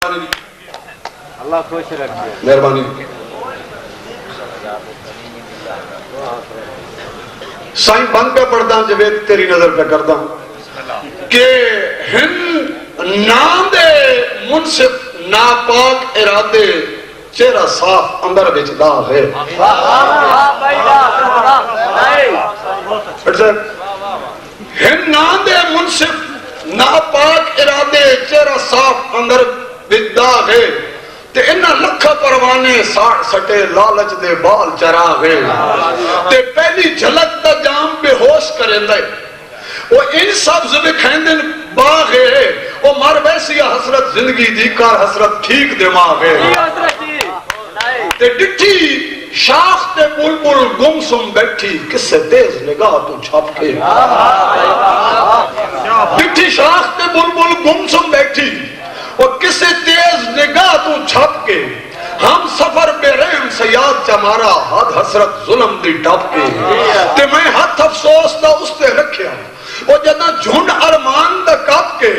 अल्लाह खुश रखे। मेहरबानी। साईं बंद पे पढ़दा जवेद तेरी नजर पे करदा के हिंद नाम दे मुनसिफ नापाक इरादे चेहरा साफ अंदर विच दाग है। हिंद नाम दे मुनसिफ नापाक इरादे चेहरा साफ अंदर विच दाग है। ते इन्ना लखा परवाने साठ सटे लालच दे बाल चरा गए ते पहली झलक दा जाम बेहोश करेंदा वो इन सब जुबे खेंदन बाग है वो मर वैसी हसरत जिंदगी दी कार हसरत ठीक दिमाग है ते डिठी शाख ते बुलबुल गुमसुम बैठी किससे तेज निगाह तू छाप के डिठी शाख ते बुलबुल गुमसुम बैठी और किसे तेज निगाह तू छप के हम सफर बेरहम सयाद चमारा हद हसरत जुल्म दी टप के ते मैं हाथ अफसोस दा उसते रखिया ओ जदा झुंड अरमान दा कप के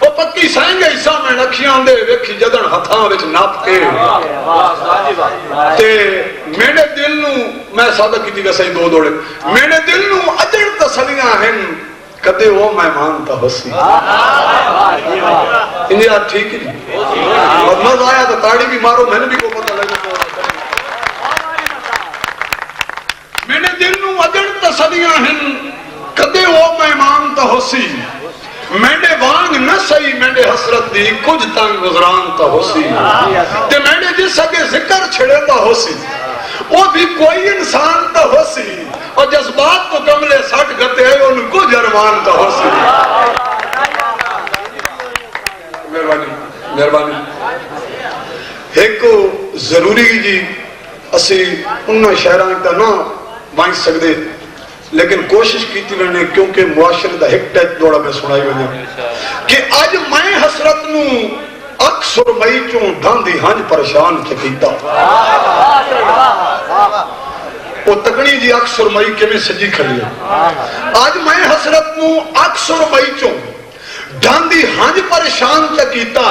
ओ पक्की सहेंगे इसा मैं अखियां दे वेखी जदन हथां विच नाप के ते मेरे दिल नु मैं सादा कीती वैसे दो दौड़े मेरे दिल नु अजड़ तसलियां हैं कदे वो मेहमान तो हसी इंदिरा ठीक ही और मजा आया तो ताड़ी भी मारो मैंने भी को पता लगा मैंने दिल नु अजड़ तसलियां हैं कदे वो मेहमान तो हसी मैंने वांग न सही मैंने हसरत दी कुछ तंग गुजरान तो हसी ते मैंने जिस अगे जिक्र छिड़े तो हसी वो भी कोई इंसान तो हसी और जज्बात को कमले सट गते है उनको जरमान तो हसी। मेहरबानी मेहरबानी एक जरूरी जी असी उन्होंने शहरों का ना बन सकते लेकिन कोशिश की मैंने क्योंकि मुआशरे का एक टैच दौड़ा मैं सुनाई वजह कि अज मैं हसरत नू अक्सर मई चो ढांदी हंज परेशान चकीता वो तकनी जी अक्सर मई किवें सजी खड़ी अज मैं हसरत नू अक्सर मई चो ढांदी हंज परेशान चकीता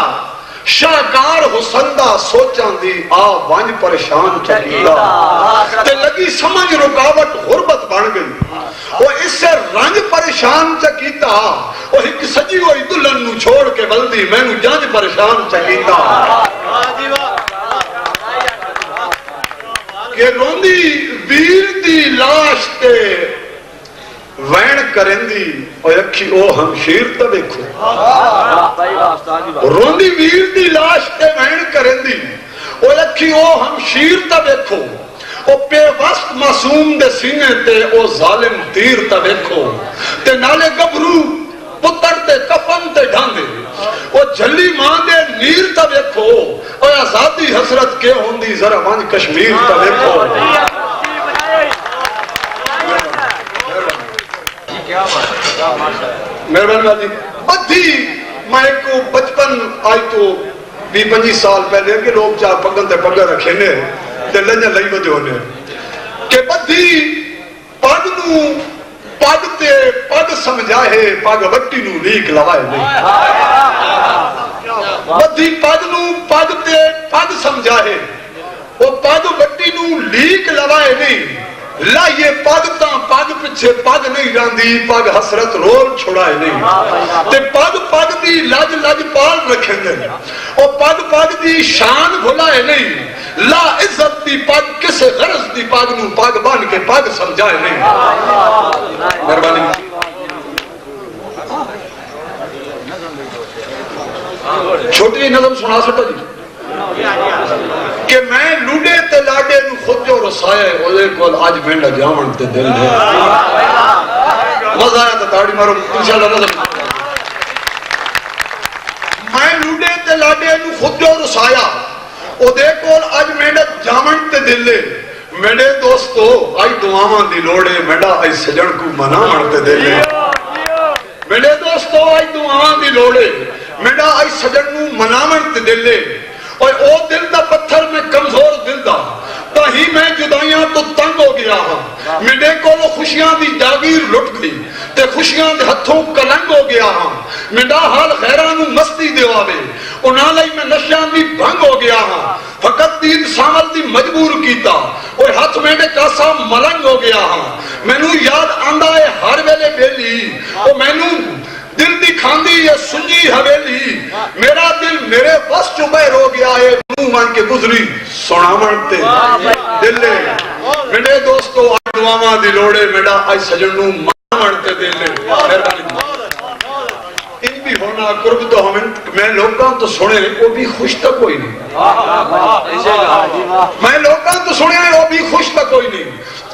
शाहकार हुसंदा सोचां दी आ वंज परेशान चकीता ते लगी समझ रुकावट गुरबत बन गई वो इससे रंज परेशान चकीता वो एक सजी हुई दुल्हन नू छोड़ के बल्दी मैनू जंज परेशान चकीता के रोंदी वीर दी लाश ते वैन करेंदी और अखी ओ हमशीर तो देखो रोंदी वीर दी लाश ते वैन करेंदी और अखी ओ हमशीर तो देखो ओ बेवस्त मासूम दे सीने ते ओ जालिम तीर तो देखो ते नाले गबरू पुत्र ते कफन ते ढांदे ओ झल्ली मां दे नीर तो देखो और आजादी हसरत के होंदी जरा वंज कश्मीर तो देखो। मेहरबानी बद्धी मैं को बचपन आज तो 20-25 साल पहले के लोग चार पगन ते पग रखे ने ते लंजा लई वजो ने के बद्धी पग नू पग ते पग समझाए पग वट्टी नू लीक लवाए नहीं बद्धी पग नू पग ते पग समझाए वो पग वट्टी नू लीक लवाए नहीं लाइए पग ता पग पिछे पग नहीं रही पग हसरत रोल छुड़ाए नहीं ते पग पग दी लज लज पाल रखेंगे और पग पग दी शान भुलाए नहीं ला इज्जत दी पग किसे गरज दी पग नू पग बन के पग समझाए नहीं। मेहरबानी छोटी नज़म सुना सकता जी कि मैं लूडे ते लाडे नू खुद जो रसाया ओदे कोल आज मेंढा जावन ते दिल है मजा आया तो ताड़ी मारो इंशाल्लाह नज़म मैं लूडे ते लाडे नू खुद जो रसाया ओदे कोल आज मेंढा जावन ते दिल है मेरे दोस्तों आज दुआवां दी लोड़ है मेंढा आज सजण को मनावन ते दिल है मेरे दोस्तों आज दुआवां दी लोड़ है मेंढा आज सजण नू मनावन ते दिल है और ओ दिल दा पत्थर में कमजोर दिल दा ताही मैं जुदाइयां तो तंग हो गया हाँ मेरे को खुशियां दी जागीर लुट गई ते खुशियां दे हथों कलंग हो गया हां मेरा हाल खैरां नू मस्ती देवावे उन्हां लई मैं नशियां दी भंग हो गया हां फकत दीन सावल दी मजबूर कीता ओए हाथ मेरे कासा मलंग हो गया हां मैनू याद आंदा है हर वेले बेली ओ मैनू दिल दी खांदी ये सुंजी हवेली मेरा दिल मेरे बस चो बाहर हो गया है मुंह मान के गुजरी सुनावण ते दिले मेरे दोस्तों दुआवां दी लोड़े मेरा आज सजन नू मानवण ते दिले इन भी होना कुर्ब तो हमें मैं लोगों तो सुने वो भी खुश तक कोई नहीं मैं लोगों तो सुने वो भी खुश तक कोई नहीं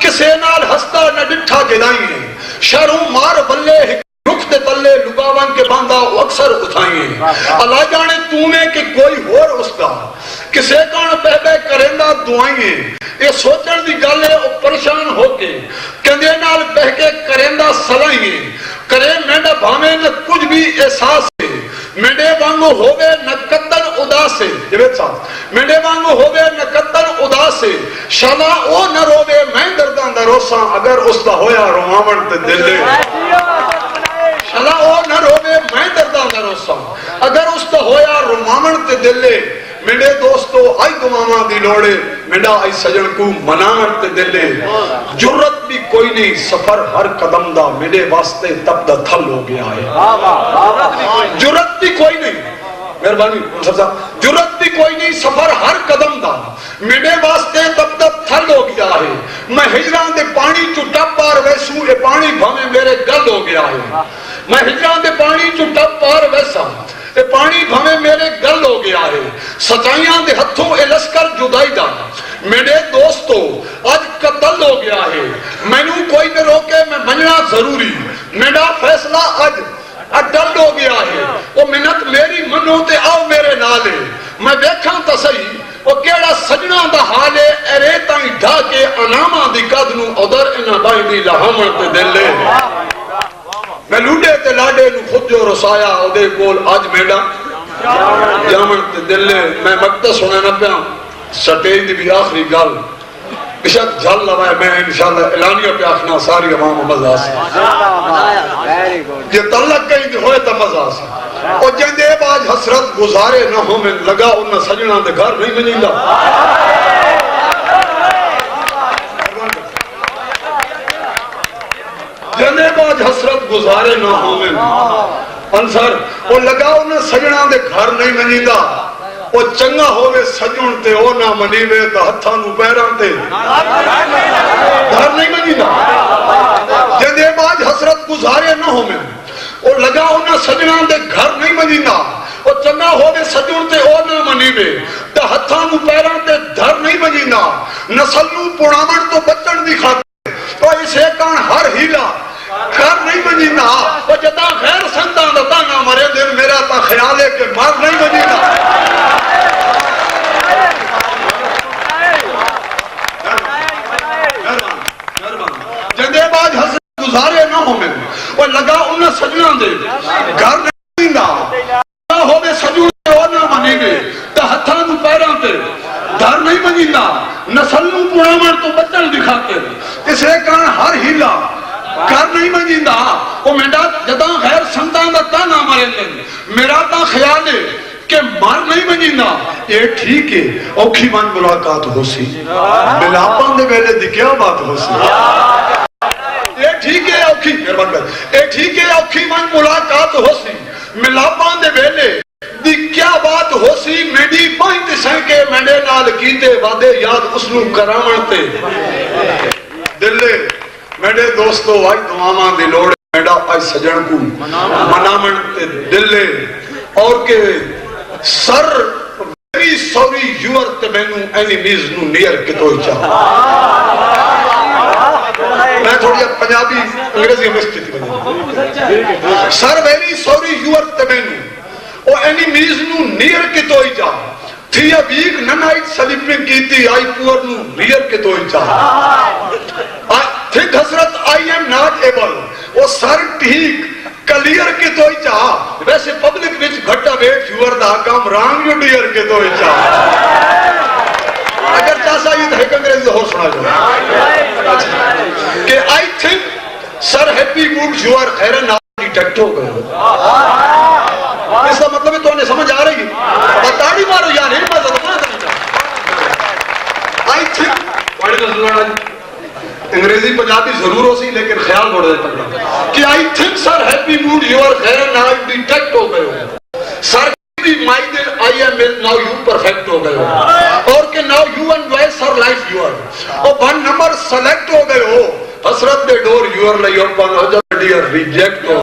किसे नाल हंसता न डिठा गिलाई है शरों मार बल्ले रुख दे तल्ले लुगावन के बांधा अक्सर उठाइए अल्लाह जाने तूने कि कोई होर उसका किसे कौन बह बह करेंदा दुआइए ये सोचण दी गल है ओ परेशान होके कंधे नाल बह के करेंदा सलाइए करे मेरा भावे न कुछ भी एहसास है मेरे वांगू होवे न कतन उदास है जवेद साहब मेरे वांगू होवे न कतन उदास है शाला ओ न रोवे मैं दर्दां दा रोसा अगर उसदा होया रोवावण ते दिल शाला ओ न रोवे मैं दर्दां दा रोसा अगर उसदा होया रोवावण ते दिल मेरे दोस्तों आई दुआवां दी लोड़े मेरा आई सजन को मनावण ते दिले जुर्रत भी कोई नहीं सफर हर कदम दा मेरे वास्ते तब दा थल हो गया है जुर्रत भी कोई नहीं मेहरबानी साहब जुर्रत भी कोई नहीं सफर हर कदम दा मेरे वास्ते तब दा थल हो गया है मैं हिजरां दे पानी चो टप पार वैसू ये पानी भावे मेरे गल हो गया है मैं हिजरां दे पानी चो टप पार वैसा ये पानी भावे मेरे गल हो गया है सचाइयां दे हथों ए लश्कर जुदाई दा मेरे दोस्तों आज कत्ल हो गया है मैनू कोई न रोके मैं मनना जरूरी मेरा फैसला आज अटल हो गया है वो मिन्नत मेरी मनो ते आओ मेरे नाल मैं देखा तो सही वो केड़ा सजना दा हाल है अरे ताई ढा के अनामा दी कद नू उधर इना दाई दी लहामण ते दिल मैं लूडे ते लाडे नू खुद जो रसाया ओदे कोल आज मेरा जामन ते दिल मैं मकता सुना ना पिया स्टेज दी भी आखिरी गल बेशक जल लवाए मैं इंशाल्लाह एलानिया पे आखना सारी अवाम मजा से ये तलक कहीं होए तो मजा से और जिंदे बाज हसरत गुजारे न हो में लगा उन सजना दे घर नहीं मिलींदा जिंदे बाज हसरत गुजारे न हो में अंसर वो लगा उन सजना दे घर नहीं मिलींदा वो चंगा होवे सजण ते ओ ना मनीवे तो हथां नू पैरां ते घर नहीं मनीदा जिंदे बाज हसरत गुजारे न होवे ओ लगा उन सजना दे घर नहीं मनीदा ओ चंगा होवे सजण ते ओ ना मनीवे तो हथां नू पैरां ते घर नहीं मनीदा नस्ल नू पुणावण तो बचण दी खातिर तो इसे कान हर हीला घर नहीं मनीदा ओ जदा खैर संतां दा ताना मरे दिन मेरा ता ख्याल है कि मर नहीं मनीदा गुजारे ना हो में और लगा उन सजना दे घर नहीं ना होवे सजू ओ ना मनीवे तो हथां नू पैरां ते घर नहीं मनीदा नस्ल नू पुणावण तो बचण दी खातिर इसे कारण हर हीला घर नहीं मनीदा ओ मेरा जदा खैर संतां दा ताना मारे मेरा ता ख्याल है कि मर नहीं मनीदा ये ठीक है औखी मन मुलाकात होसी मिलापां दे वेले दी क्या बात होसी ये ठीक है औखी मेहरबान कर ये ठीक है औखी मन मुलाकात होसी मिलापां दे वेले दी क्या बात होसी मेरी पंज सैके मेरे नाल कीते वादे याद उसनू करावण ते दिले मेरे दोस्तों आज दुआवां दी लोड़ मेरा आज सजण को मनावण ते दिले और के सर वेरी सॉरी यूर ते मैनू एनिमीज नू नियर कितो चाह मैं थोड़ी पंजाबी अंग्रेजी मिस्टेक बनी सर वेरी सॉरी यूर ते मैनू ओ एनिमीज नू नियर कितो चाह थी अ वीक नाइट स्लीपिंग कीती आई पुअर नू नियर कितो चाह थिंक हसरत आई एम नॉट एबल ओ सर ठीक क्लियर के तो चाह वैसे पब्लिक विच घटा वेट यूर दा काम रॉन्ग यू डियर के तो चाह अगर चासा ये एक अंग्रेजी हो सुना जो कि I think sir happy mood you are खैर नाउ डिटेक्ट हो गए। इसका मतलब है तो समझ आ रही है? ताड़ी मारो यार, आई थिंक अंग्रेजी पंजाबी जरूर हो सी, लेकिन ख्याल बोल रहे कि I think sir happy mood you are खैर नाउ डिटेक्ट हो गए। सर माई दिल I am ill now you perfect हो गए हो, और के now you enjoy sir life you are, और 1 नंबर सेलेक्ट हो गए हो। हसरत दे door you are like open हो जा डियर रिजेक्ट हो।